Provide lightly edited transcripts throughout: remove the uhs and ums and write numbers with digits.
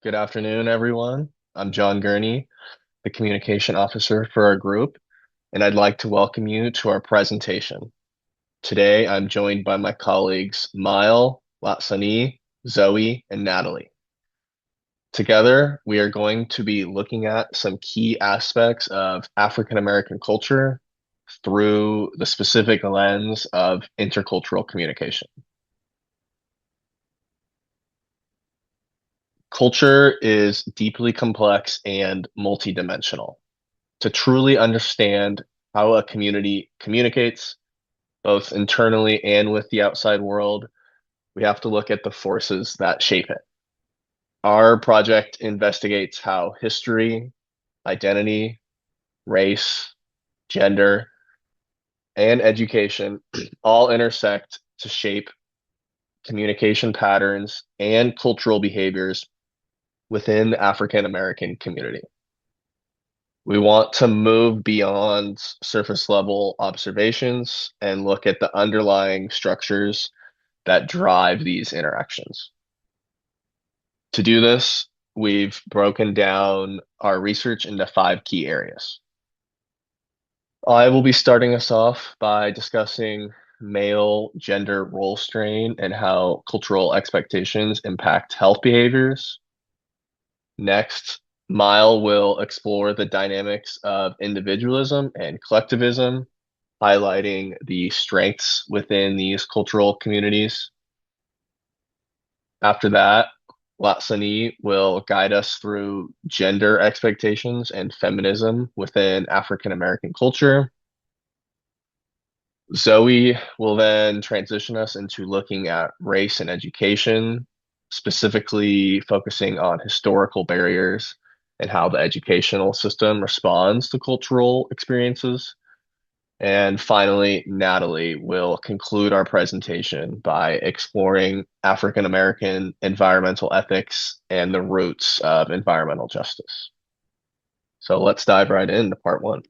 Good afternoon, everyone. I'm John Gurney, the communication officer for our group, and I'd like to welcome you to our presentation. Today, I'm joined by my colleagues Mile, Latsanee, Zoe, and Nataly. Together, we are going to be looking at some key aspects of African American culture through the specific lens of intercultural communication. Culture is deeply complex and multidimensional. To truly understand how a community communicates, both internally and with the outside world, we have to look at the forces that shape it. Our project investigates how history, identity, race, gender, and education all intersect to shape communication patterns and cultural behaviors within the African American community. We want to move beyond surface level observations and look at the underlying structures that drive these interactions. To do this, we've broken down our research into five key areas. I will be starting us off by discussing male gender role strain and how cultural expectations impact health behaviors. Next, Mile will explore the dynamics of individualism and collectivism, highlighting the strengths within these cultural communities. After that, Latsanee will guide us through gender expectations and feminism within African American culture. Zoe will then transition us into looking at race and education, specifically focusing on historical barriers and how the educational system responds to cultural experiences. And finally, Nataly will conclude our presentation by exploring African American environmental ethics and the roots of environmental justice. So let's dive right into part one.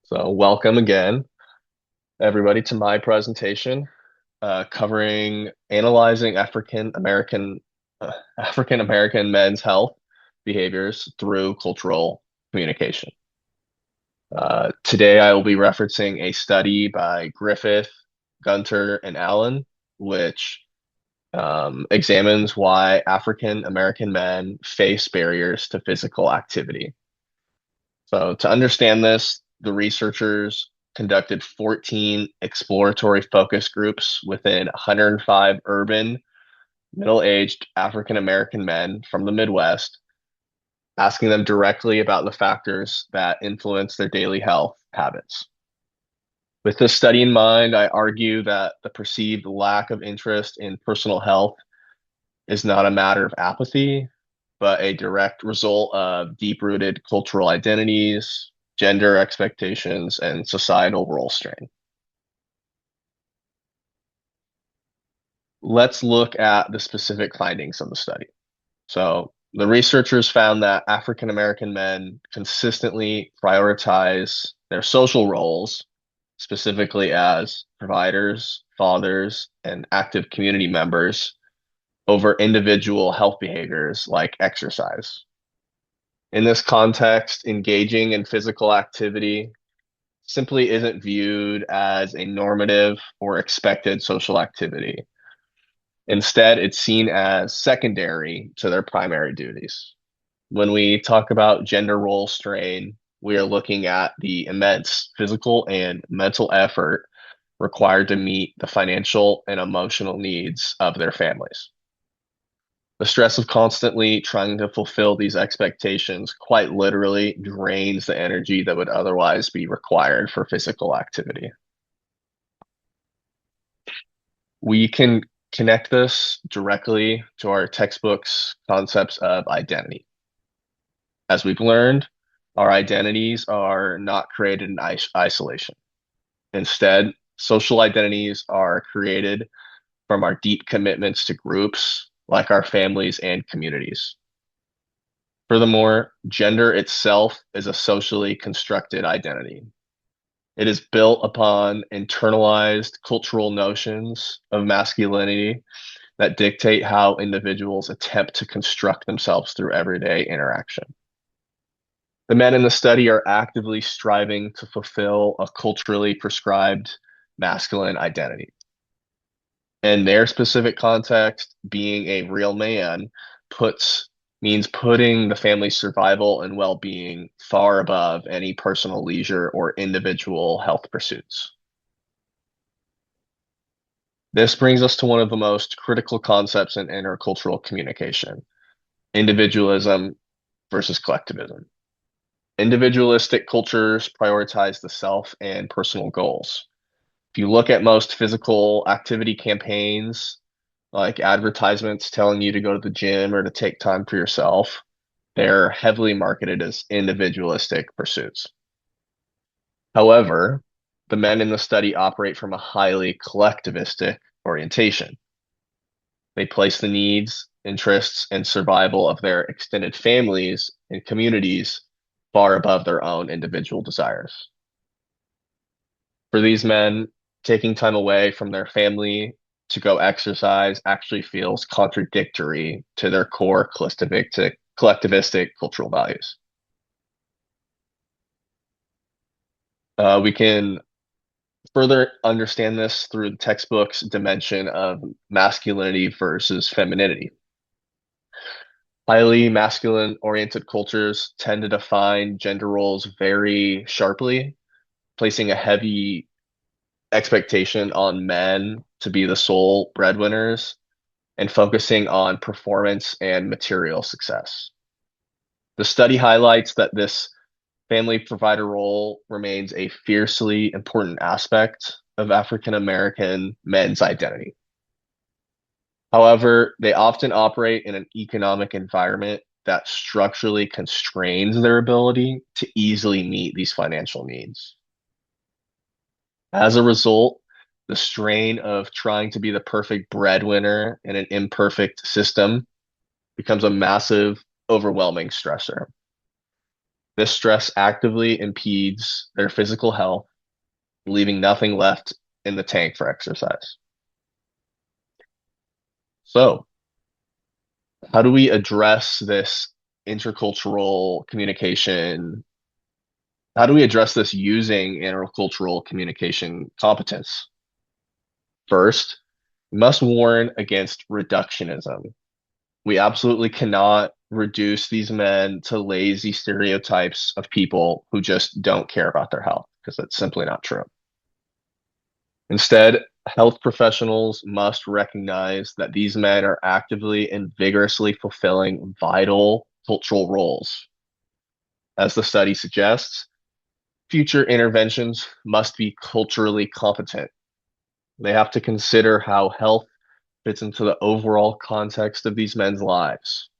So welcome again, everybody, to my presentation covering analyzing African American men's health behaviors through cultural communication. Today, I will be referencing a study by Griffith, Gunter, and Allen, which examines why African American men face barriers to physical activity. So, to understand this, the researchers conducted 14 exploratory focus groups within 105 urban, middle-aged African American men from the Midwest, asking them directly about the factors that influence their daily health habits. With this study in mind, I argue that the perceived lack of interest in personal health is not a matter of apathy, but a direct result of deep-rooted cultural identities, gender expectations, and societal role strain. Let's look at the specific findings of the study. So, the researchers found that African American men consistently prioritize their social roles, specifically as providers, fathers, and active community members, over individual health behaviors like exercise. In this context, engaging in physical activity simply isn't viewed as a normative or expected social activity. Instead, it's seen as secondary to their primary duties. When we talk about gender role strain, we are looking at the immense physical and mental effort required to meet the financial and emotional needs of their families. The stress of constantly trying to fulfill these expectations quite literally drains the energy that would otherwise be required for physical activity. We can connect this directly to our textbook's concepts of identity. As we've learned, our identities are not created in isolation. Instead, social identities are created from our deep commitments to groups like our families and communities. Furthermore, gender itself is a socially constructed identity. It is built upon internalized cultural notions of masculinity that dictate how individuals attempt to construct themselves through everyday interaction. The men in the study are actively striving to fulfill a culturally prescribed masculine identity. In their specific context, being a real man puts means putting the family's survival and well-being far above any personal leisure or individual health pursuits. This brings us to one of the most critical concepts in intercultural communication, individualism versus collectivism. Individualistic cultures prioritize the self and personal goals. If you look at most physical activity campaigns, like advertisements telling you to go to the gym or to take time for yourself, they're heavily marketed as individualistic pursuits. However, the men in the study operate from a highly collectivistic orientation. They place the needs, interests, and survival of their extended families and communities far above their own individual desires. For these men, taking time away from their family to go exercise actually feels contradictory to their core collectivistic cultural values. We can further understand this through the textbook's dimension of masculinity versus femininity. Highly masculine oriented cultures tend to define gender roles very sharply, placing a heavy expectation on men to be the sole breadwinners and focusing on performance and material success. The study highlights that this family provider role remains a fiercely important aspect of African American men's identity. However, they often operate in an economic environment that structurally constrains their ability to easily meet these financial needs. As a result, the strain of trying to be the perfect breadwinner in an imperfect system becomes a massive, overwhelming stressor. This stress actively impedes their physical health, leaving nothing left in the tank for exercise. So, how do we address this intercultural communication? How do we address this using intercultural communication competence? First, we must warn against reductionism. We absolutely cannot reduce these men to lazy stereotypes of people who just don't care about their health, because that's simply not true. Instead, health professionals must recognize that these men are actively and vigorously fulfilling vital cultural roles. As the study suggests, future interventions must be culturally competent. They have to consider how health fits into the overall context of these men's lives.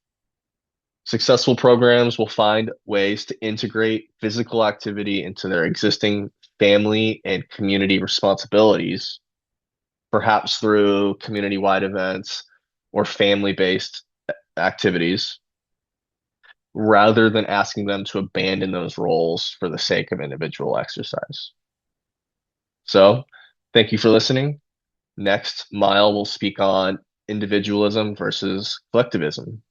Successful programs will find ways to integrate physical activity into their existing family and community responsibilities, perhaps through community-wide events or family-based activities, rather than asking them to abandon those roles for the sake of individual exercise. So, thank you for listening. Next, Mile will speak on individualism versus collectivism.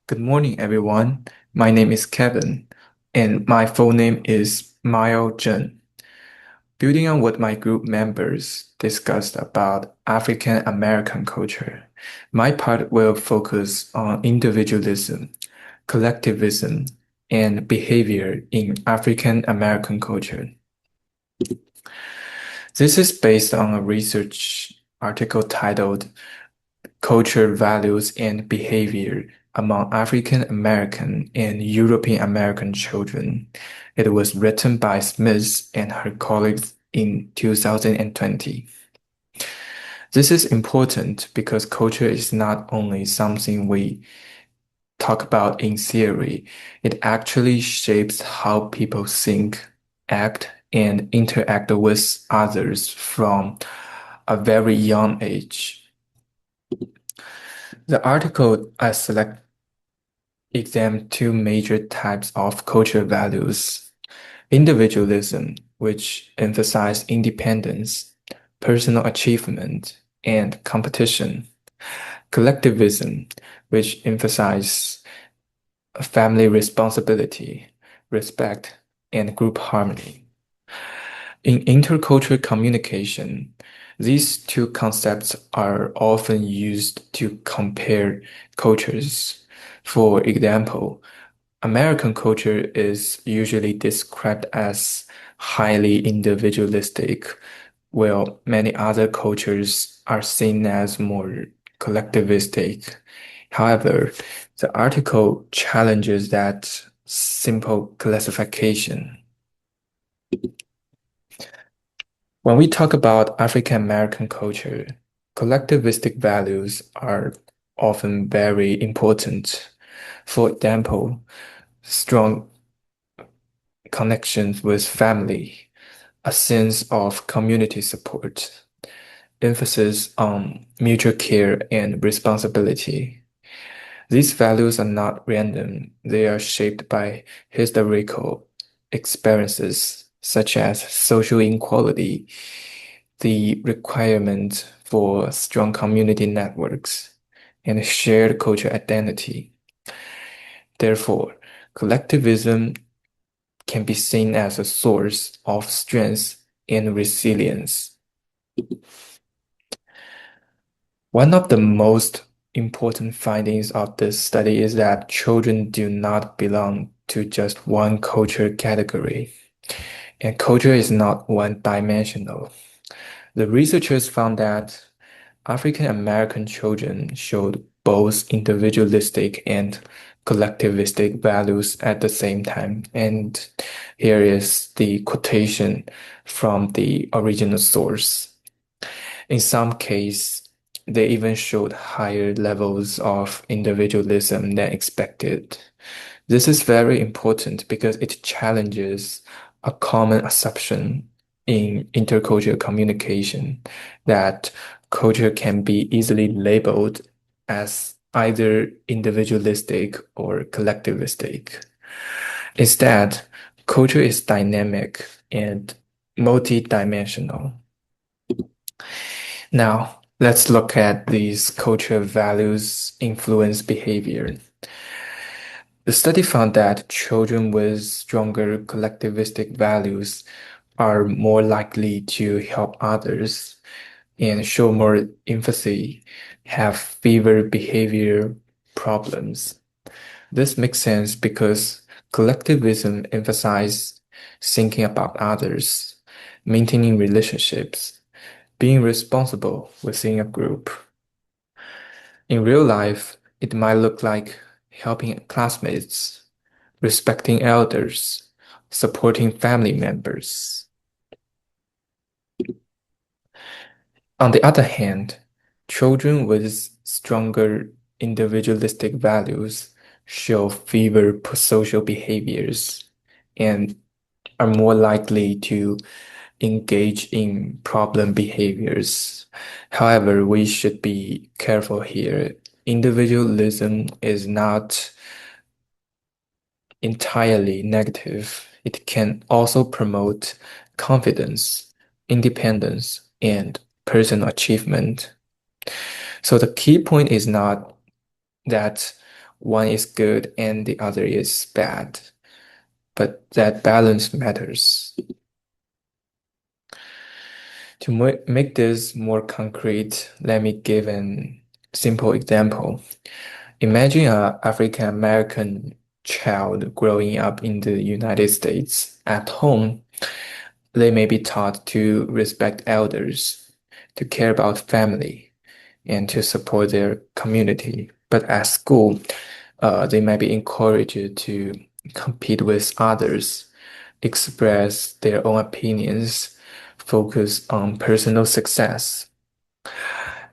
Good morning, everyone. My name is Kevin, and my full name is Zheng. Building on what my group members discussed about African American culture, my part will focus on individualism, collectivism, and behavior in African American culture. This is based on a research article titled Culture, Values, and Behavior Among African American and European American Children. It was written by Smith and her colleagues in 2020. This is important because culture is not only something we talk about in theory, it actually shapes how people think, act, and interact with others from a very young age. The article I select examine two major types of cultural values: individualism, which emphasizes independence, personal achievement, and competition, collectivism, which emphasizes family responsibility, respect, and group harmony. In intercultural communication, these two concepts are often used to compare cultures. For example, American culture is usually described as highly individualistic, while many other cultures are seen as more collectivistic. However, the article challenges that simple classification. When we talk about African American culture, collectivistic values are often very important. For example, strong connections with family, a sense of community support, emphasis on mutual care and responsibility. These values are not random, they are shaped by historical experiences such as social inequality, the requirement for strong community networks, and shared cultural identity. Therefore, collectivism can be seen as a source of strength and resilience. One of the most important findings of this study is that children do not belong to just one culture category, and culture is not one-dimensional. The researchers found that African American children showed both individualistic and collectivistic values at the same time. And here is the quotation from the original source. In some cases, they even showed higher levels of individualism than expected. This is very important because it challenges a common assumption in intercultural communication that culture can be easily labeled as either individualistic or collectivistic. Instead, culture is dynamic and multidimensional. Now, let's look at these cultural values influence behavior. The study found that children with stronger collectivistic values are more likely to help others and show more empathy, have fewer behavior problems. This makes sense because collectivism emphasizes thinking about others, maintaining relationships, being responsible within a group. In real life, it might look like helping classmates, respecting elders, supporting family members. On the other hand, children with stronger individualistic values show fewer social behaviors and are more likely to engage in problem behaviors. However, we should be careful here. Individualism is not entirely negative. It can also promote confidence, independence, and personal achievement. So the key point is not that one is good and the other is bad, but that balance matters. To make this more concrete, let me give a simple example. Imagine an African American child growing up in the United States. At home, they may be taught to respect elders, to care about family, and to support their community. But at school, they might be encouraged to compete with others, express their own opinions, focus on personal success.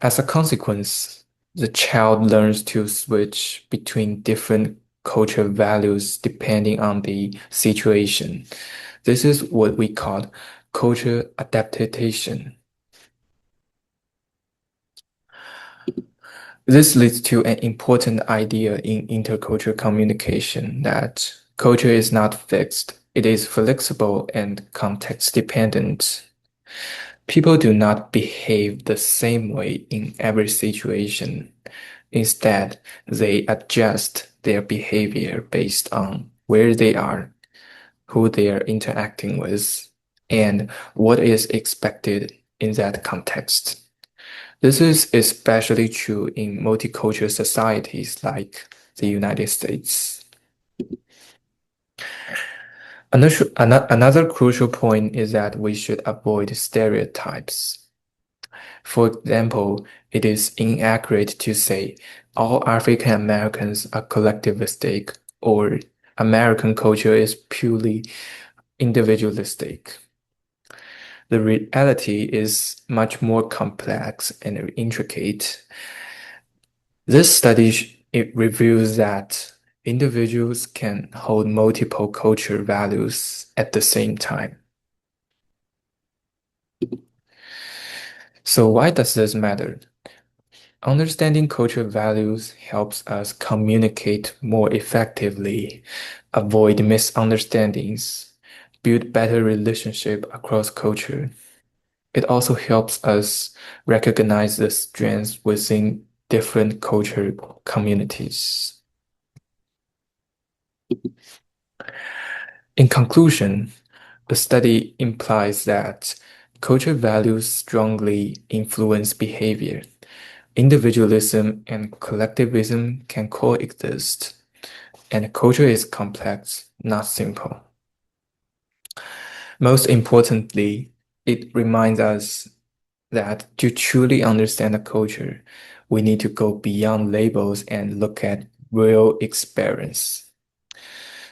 As a consequence, the child learns to switch between different cultural values depending on the situation. This is what we call culture adaptation. This leads to an important idea in intercultural communication that culture is not fixed, it is flexible and context dependent. People do not behave the same way in every situation. Instead, they adjust their behavior based on where they are, who they are interacting with, and what is expected in that context. This is especially true in multicultural societies like the United States. Another crucial point is that we should avoid stereotypes. For example, it is inaccurate to say all African Americans are collectivistic or American culture is purely individualistic. The reality is much more complex and intricate. This study it reveals that individuals can hold multiple culture values at the same time. So why does this matter? Understanding cultural values helps us communicate more effectively, avoid misunderstandings, build better relationship across culture. It also helps us recognize the strengths within different culture communities. In conclusion, the study implies that cultural values strongly influence behavior. Individualism and collectivism can coexist, and culture is complex, not simple. Most importantly, it reminds us that to truly understand a culture, we need to go beyond labels and look at real experience.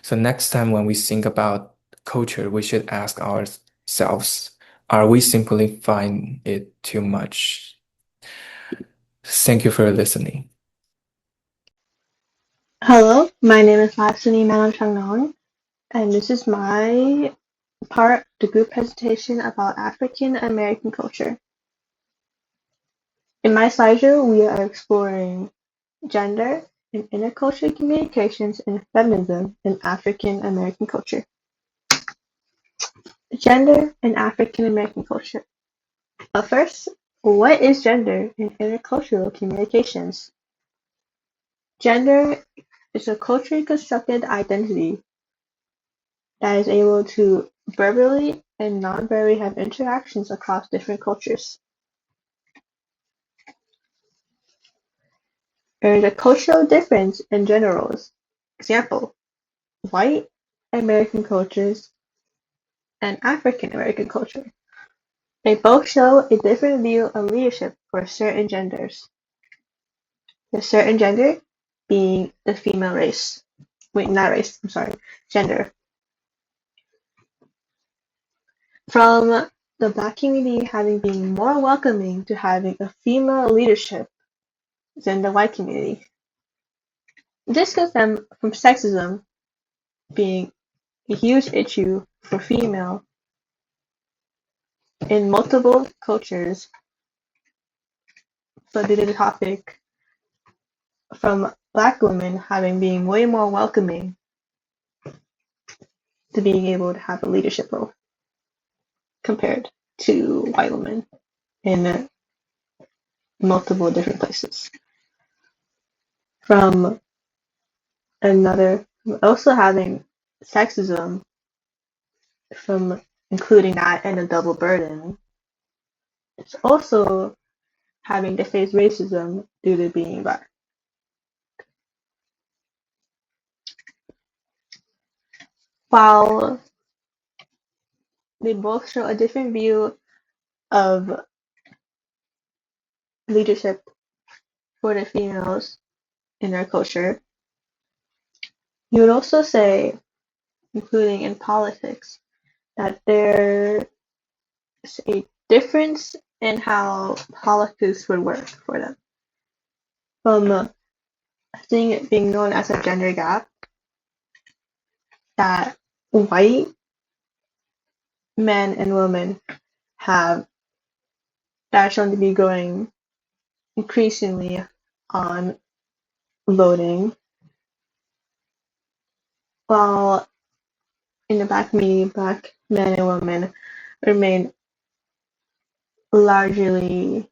So next time when we think about culture, we should ask ourselves, are we simplifying it too much? Thank you for listening. Hello, my name is Latsanee Manochamnong, and this is my part of the group presentation about African American culture. In my slideshow, we are exploring gender and intercultural communications and feminism in African American culture. Gender in African American culture. But first, what is gender in intercultural communications? Gender is a culturally constructed identity that is able to verbally and non-verbally have interactions across different cultures. There is a cultural difference in generals. Example, white American cultures and African American culture. They both show a different view of leadership for certain genders. The certain gender being the female race. Wait, not race, I'm sorry, gender. From the Black community having been more welcoming to having a female leadership than the white community. This comes from sexism being a huge issue for female in multiple cultures, but due to the topic from Black women having been way more welcoming to being able to have a leadership role compared to white women in multiple different places. From another, also having sexism from including that and a double burden. It's also having to face racism due to being Black. While they both show a different view of leadership for the females in their culture, you would also say, including in politics, that there's a difference in how politics would work for them. From seeing it being known as a gender gap, that white men and women have that are shown to be going increasingly on voting, while in the Black community, Black men and women remain largely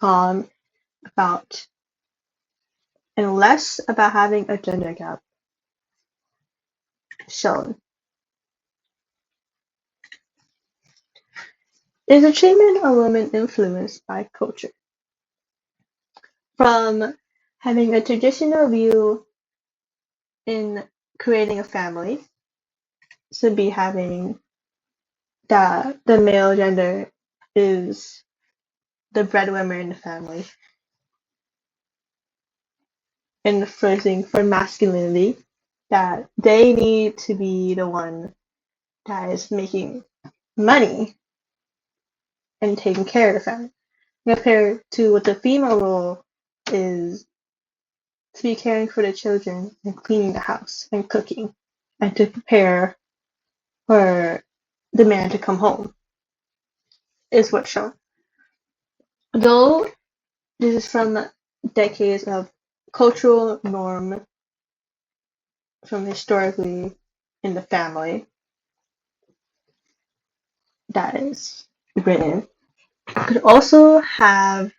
about and less about having a gender gap shown. Is the treatment of women influenced by culture? From having a traditional view in creating a family to be having that the male gender is the breadwinner in the family, and the first thing for masculinity, that they need to be the one that is making money and taking care of the family, compared to what the female role is, to be caring for the children and cleaning the house and cooking and to prepare for the man to come home, is what's shown. Though this is from decades of cultural norm from historically in the family that is written, could also have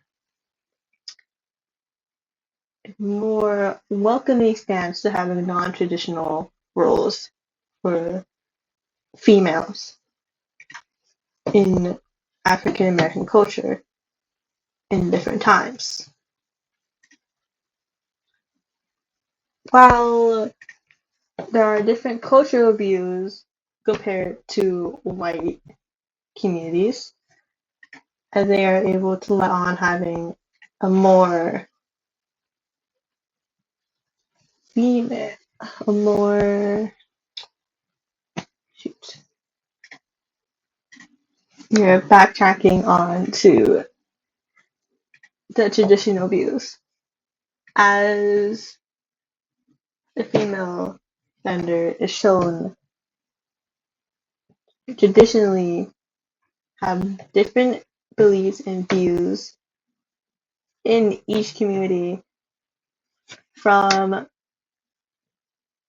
more welcoming stance to having non-traditional roles for females in African American culture in different times. While there are different cultural views compared to white communities, and they are able to let on having a more female, a more shoot. You're backtracking on to the traditional views as the female gender is shown traditionally have different beliefs and views in each community from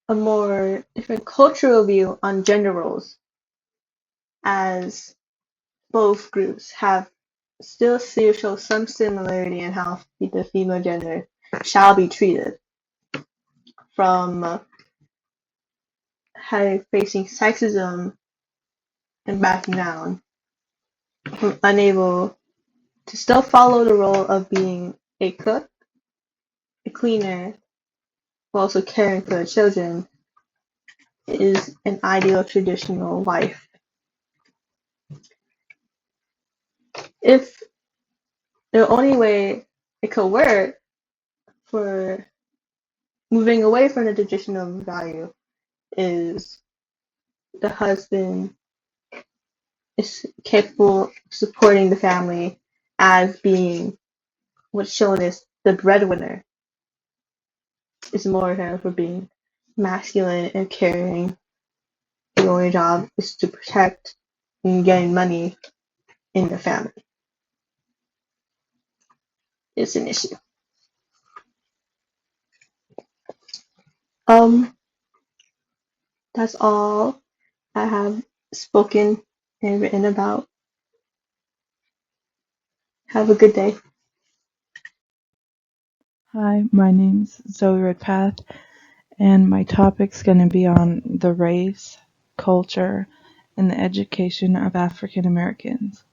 a more different cultural view on gender roles, as both groups have still show some similarity in how the female gender shall be treated, from facing sexism and backing down, from unable to still follow the role of being a cook, a cleaner, while also caring for the children, is an ideal traditional wife. If the only way it could work for moving away from the traditional value is the husband is capable of supporting the family as being what's shown as the breadwinner, is more kind for being masculine and caring. The only job is to protect and getting money in the family. It's an issue. That's all I have spoken and written about. Have a good day. Hi, my name's Zoe Ridpath, and my topic's going to be on the race, culture, and the education of African Americans.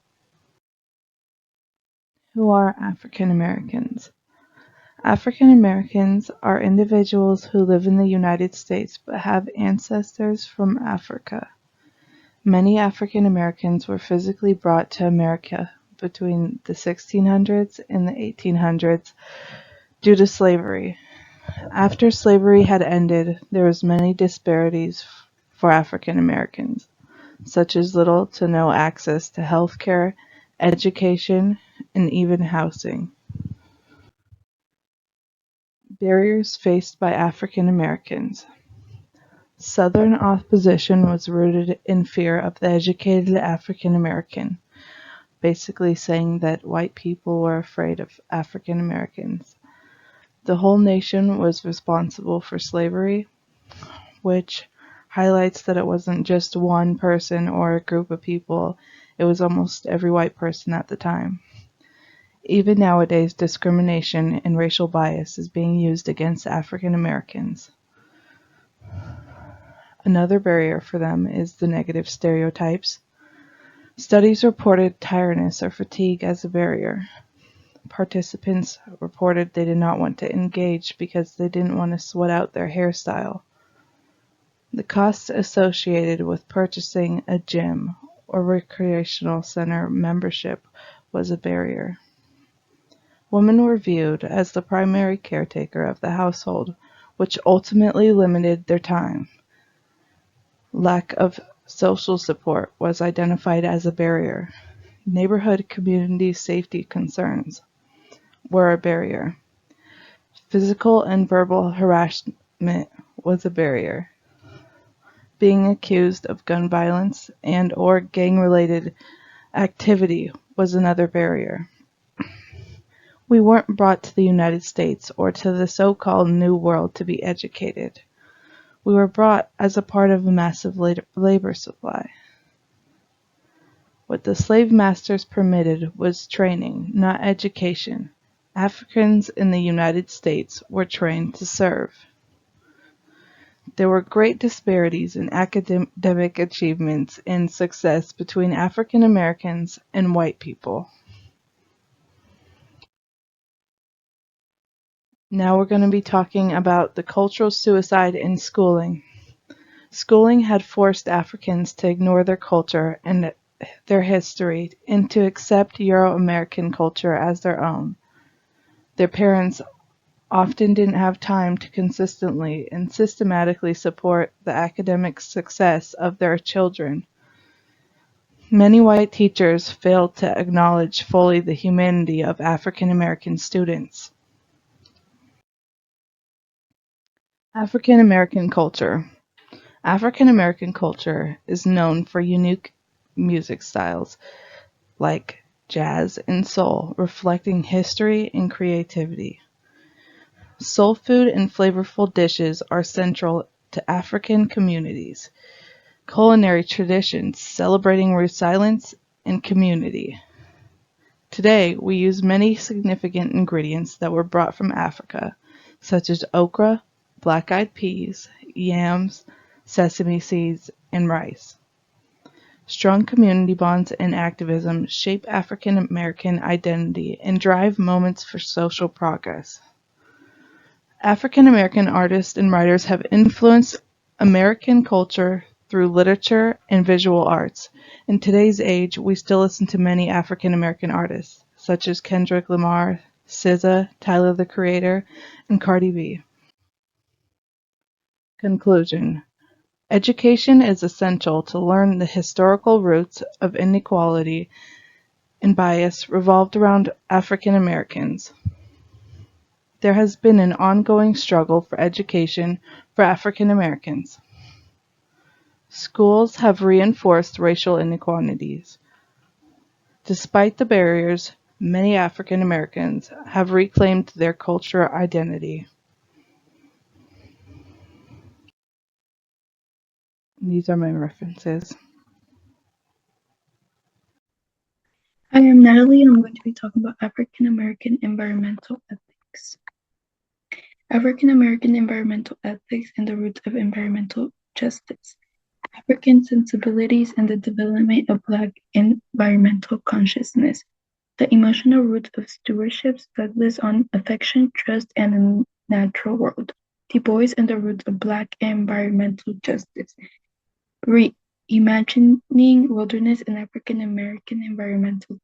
Who are African Americans? African Americans are individuals who live in the United States but have ancestors from Africa. Many African Americans were physically brought to America between the 1600s and the 1800s due to slavery. After slavery had ended, there was many disparities for African Americans, such as little to no access to health care, education, and even housing. Barriers faced by African Americans. Southern opposition was rooted in fear of the educated African American, basically saying that white people were afraid of African Americans. The whole nation was responsible for slavery, which highlights that it wasn't just one person or a group of people. It was almost every white person at the time. Even nowadays, discrimination and racial bias is being used against African Americans. Another barrier for them is the negative stereotypes. Studies reported tiredness or fatigue as a barrier. Participants reported they did not want to engage because they didn't want to sweat out their hairstyle. The costs associated with purchasing a gym or recreational center membership was a barrier. Women were viewed as the primary caretaker of the household, which ultimately limited their time. Lack of social support was identified as a barrier. Neighborhood community safety concerns were a barrier. Physical and verbal harassment was a barrier. Being accused of gun violence and or gang-related activity was another barrier. We weren't brought to the United States or to the so-called New World to be educated. We were brought as a part of a massive labor supply. What the slave masters permitted was training, not education. Africans in the United States were trained to serve. There were great disparities in academic achievements and success between African Americans and white people. Now we're going to be talking about the cultural suicide in schooling. Schooling had forced Africans to ignore their culture and their history and to accept Euro-American culture as their own. Their parents often didn't have time to consistently and systematically support the academic success of their children. Many white teachers failed to acknowledge fully the humanity of African American students. African American culture. African American culture is known for unique music styles like jazz and soul, reflecting history and creativity. Soul food and flavorful dishes are central to African communities. Culinary traditions celebrating resilience and community. Today, we use many significant ingredients that were brought from Africa, such as okra, black-eyed peas, yams, sesame seeds, and rice. Strong community bonds and activism shape African American identity and drive moments for social progress. African American artists and writers have influenced American culture through literature and visual arts. In today's age, we still listen to many African American artists, such as Kendrick Lamar, SZA, Tyler the Creator, and Cardi B. Conclusion. Education is essential to learn the historical roots of inequality and bias revolved around African Americans. There has been an ongoing struggle for education for African Americans. Schools have reinforced racial inequalities. Despite the barriers, many African Americans have reclaimed their cultural identity. These are my references. Hi, I'm Natalie, and I'm going to be talking about African American environmental ethics. African American environmental ethics and the roots of environmental justice. African sensibilities and the development of Black environmental consciousness. The emotional roots of stewardship, Douglas on affection, trust, and the natural world. Du Bois and the roots of Black environmental justice. Reimagining wilderness and African American environmental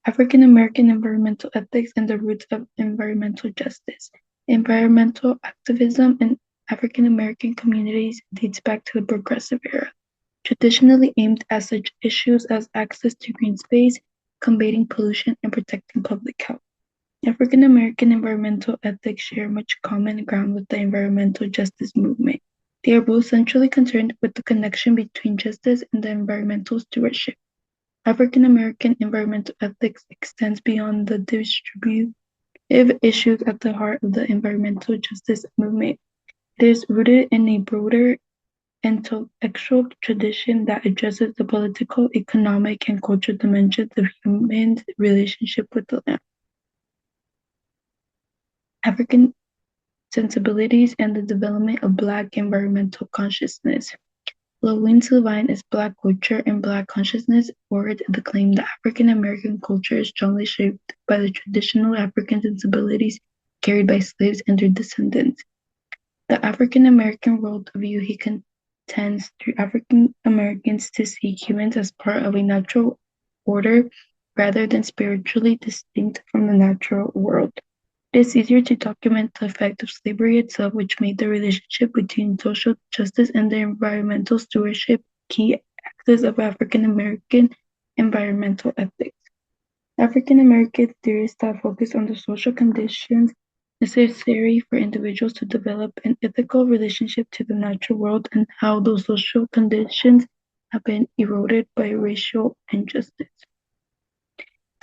ethics and the roots of environmental justice. Environmental activism in African American communities dates back to the Progressive era, traditionally aimed at such issues as access to green space, combating pollution, and protecting public health. African American environmental ethics share much common ground with the environmental justice movement. They are both centrally concerned with the connection between justice and the environmental stewardship. African American environmental ethics extends beyond the distributive issues at the heart of the environmental justice movement. It is rooted in a broader intellectual tradition that addresses the political, economic, and cultural dimensions of human relationship with the land. African sensibilities and the development of Black environmental consciousness. Lowell's line is Black culture and Black consciousness forward the claim that African American culture is strongly shaped by the traditional African sensibilities carried by slaves and their descendants. The African American worldview he contends through African Americans to see humans as part of a natural order rather than spiritually distinct from the natural world. It is easier to document the effect of slavery itself, which made the relationship between social justice and the environmental stewardship key axis of African American environmental ethics. African American theorists that focus on the social conditions necessary for individuals to develop an ethical relationship to the natural world and how those social conditions have been eroded by racial injustice.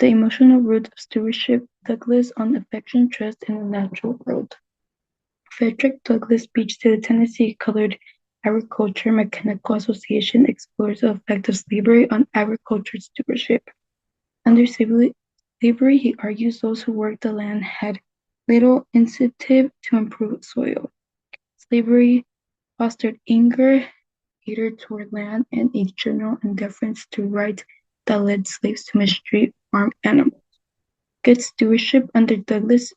The emotional roots of stewardship, Douglas on affection, trust, in the natural world. Frederick Douglass' speech to the Tennessee Colored Agriculture Mechanical Association explores the effect of slavery on agriculture stewardship. Under slavery, he argues those who worked the land had little incentive to improve soil. Slavery fostered anger, hatred toward land, and a general indifference to rights that led slaves to mistreat farm animals. Good stewardship under Douglas'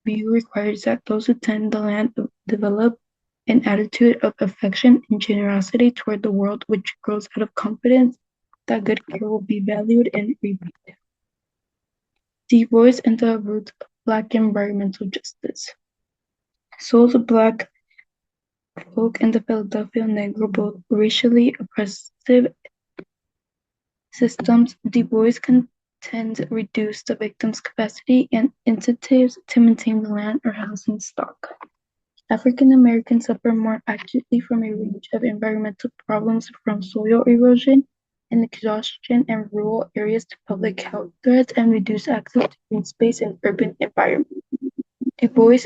view requires that those who tend the land develop an attitude of affection and generosity toward the world, which grows out of confidence that good care will be valued and repaid. Du Bois and the roots of Black environmental justice. Souls of Black folk in the Philadelphia Negro, both racially oppressive systems, Du Bois contends reduce the victim's capacity and incentives to maintain the land or housing stock. African Americans suffer more acutely from a range of environmental problems, from soil erosion and exhaustion in rural areas to public health threats and reduced access to green space in urban environments. Du Bois,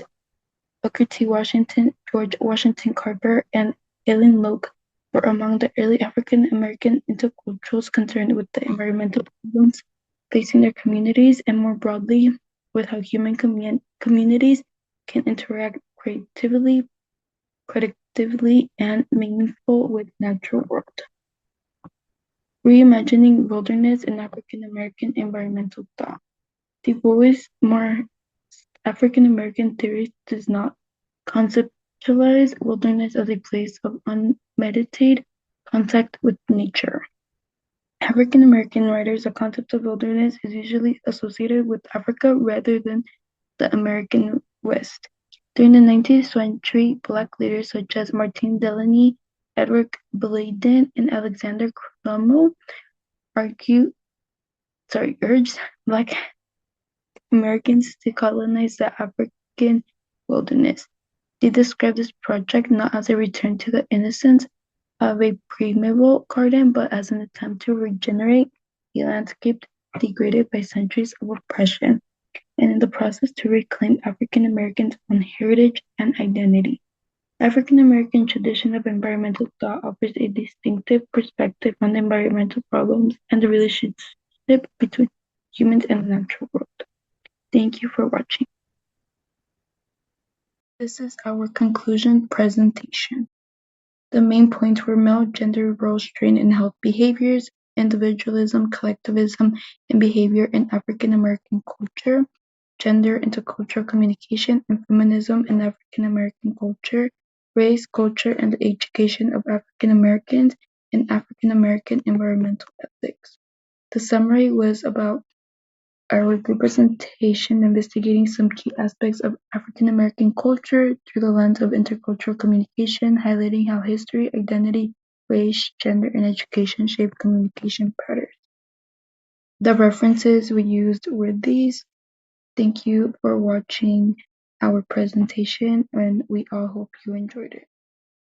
Booker T. Washington, George Washington Carver, and Ellen Locke were among the early African American intellectuals concerned with the environmental problems facing their communities and more broadly with how human communities can interact creatively, productively, and meaningful with natural world. Reimagining wilderness in African American environmental thought. Du Bois' more African American theory does not conceptualize wilderness as a place of unmediated contact with nature. African American writers, the concept of wilderness is usually associated with Africa rather than the American West. During the 19th century, Black leaders such as Martin Delany, Edward Blayden, and Alexander Crummell urged Black Americans to colonize the African wilderness. They described this project not as a return to the innocence of a primeval garden, but as an attempt to regenerate a landscape degraded by centuries of oppression, and in the process to reclaim African Americans' own heritage and identity. African American tradition of environmental thought offers a distinctive perspective on environmental problems and the relationship between humans and the natural world. Thank you for watching. This is our conclusion presentation. The main points were male gender role strain in health behaviors, individualism, collectivism, and behavior in African American culture, gender, intercultural communication, and feminism in African American culture, race, culture, and the education of African Americans, and African American environmental ethics. The summary was about our group presentation investigating some key aspects of African American culture through the lens of intercultural communication, highlighting how history, identity, race, gender, and education shape communication patterns. The references we used were these. Thank you for watching our presentation, and we all hope you enjoyed it.